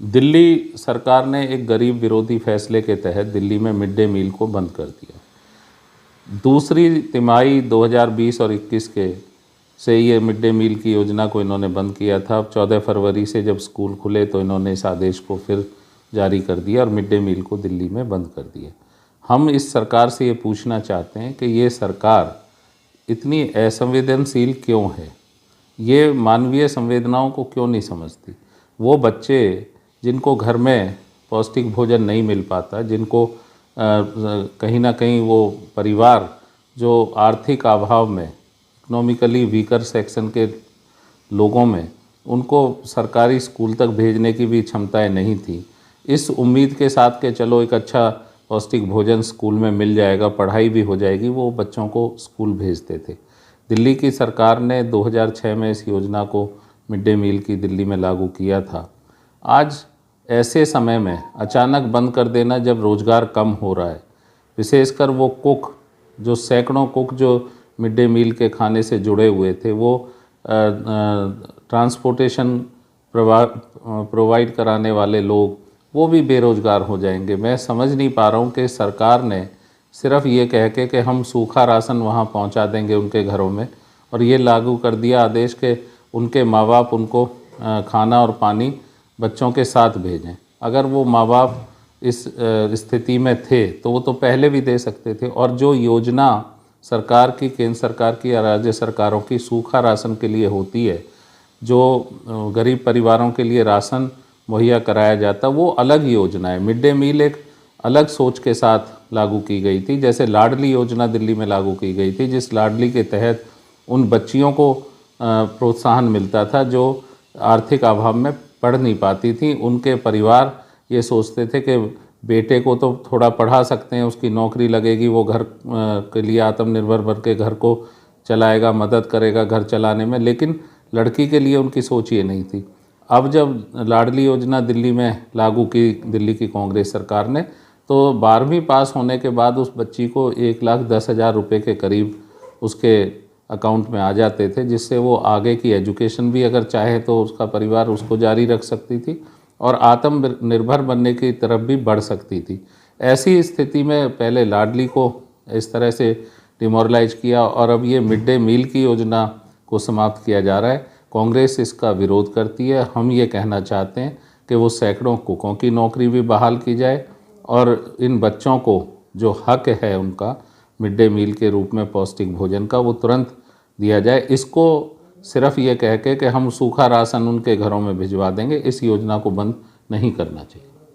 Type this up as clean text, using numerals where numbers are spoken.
दिल्ली सरकार ने एक गरीब विरोधी फैसले के तहत दिल्ली में मिड डे मील को बंद कर दिया। दूसरी तिमाही 2020 और 21 के से ये मिड डे मील की योजना को इन्होंने बंद किया था। अब 14 फरवरी से जब स्कूल खुले तो इन्होंने इस आदेश को फिर जारी कर दिया और मिड डे मील को दिल्ली में बंद कर दिया। हम इस सरकार से ये पूछना चाहते हैं कि ये सरकार इतनी असंवेदनशील क्यों है, ये मानवीय संवेदनाओं को क्यों नहीं समझती। वो बच्चे जिनको घर में पौष्टिक भोजन नहीं मिल पाता, जिनको कहीं ना कहीं वो परिवार जो आर्थिक अभाव में, इकोनॉमिकली वीकर सेक्शन के लोगों में, उनको सरकारी स्कूल तक भेजने की भी क्षमताएं नहीं थी। इस उम्मीद के साथ कि चलो एक अच्छा पौष्टिक भोजन स्कूल में मिल जाएगा, पढ़ाई भी हो जाएगी, वो बच्चों को स्कूल भेजते थे। दिल्ली की सरकार ने 2006 में इस योजना को मिड डे मील की दिल्ली में लागू किया था। आज ऐसे समय में अचानक बंद कर देना, जब रोज़गार कम हो रहा है, विशेषकर वो कुक, जो सैकड़ों कुक जो मिड डे मील के खाने से जुड़े हुए थे, वो ट्रांसपोर्टेशन प्रोवाइड कराने वाले लोग, वो भी बेरोज़गार हो जाएंगे। मैं समझ नहीं पा रहा हूँ कि सरकार ने सिर्फ ये कह के कि हम सूखा राशन वहाँ पहुँचा देंगे उनके घरों में, और ये लागू कर दिया आदेश के उनके माँ बाप उनको खाना और पानी बच्चों के साथ भेजें। अगर वो माँ बाप इस स्थिति में थे तो वो तो पहले भी दे सकते थे। और जो योजना सरकार की, केंद्र सरकार की या राज्य सरकारों की सूखा राशन के लिए होती है, जो गरीब परिवारों के लिए राशन मुहैया कराया जाता, वो अलग योजना है। मिड डे मील एक अलग सोच के साथ लागू की गई थी। जैसे लाडली योजना दिल्ली में लागू की गई थी, जिस लाडली के तहत उन बच्चियों को प्रोत्साहन मिलता था जो आर्थिक अभाव में पढ़ नहीं पाती थी। उनके परिवार ये सोचते थे कि बेटे को तो थोड़ा पढ़ा सकते हैं, उसकी नौकरी लगेगी, वो घर के लिए आत्मनिर्भर बन के घर को चलाएगा, मदद करेगा घर चलाने में, लेकिन लड़की के लिए उनकी सोच ये नहीं थी। अब जब लाडली योजना दिल्ली में लागू की दिल्ली की कांग्रेस सरकार ने, तो 12वीं पास होने के बाद उस बच्ची को 1,10,000 रुपये के करीब उसके अकाउंट में आ जाते थे, जिससे वो आगे की एजुकेशन भी अगर चाहे तो उसका परिवार उसको जारी रख सकती थी और आत्मनिर्भर बनने की तरफ भी बढ़ सकती थी। ऐसी स्थिति में पहले लाडली को इस तरह से डिमोरलाइज किया और अब ये मिड डे मील की योजना को समाप्त किया जा रहा है। कांग्रेस इसका विरोध करती है। हम ये कहना चाहते हैं कि वो सैकड़ों कुकों की नौकरी भी बहाल की जाए और इन बच्चों को जो हक है उनका मिड डे मील के रूप में पौष्टिक भोजन का, वो तुरंत दिया जाए। इसको सिर्फ ये कह के कि हम सूखा राशन उनके घरों में भिजवा देंगे, इस योजना को बंद नहीं करना चाहिए।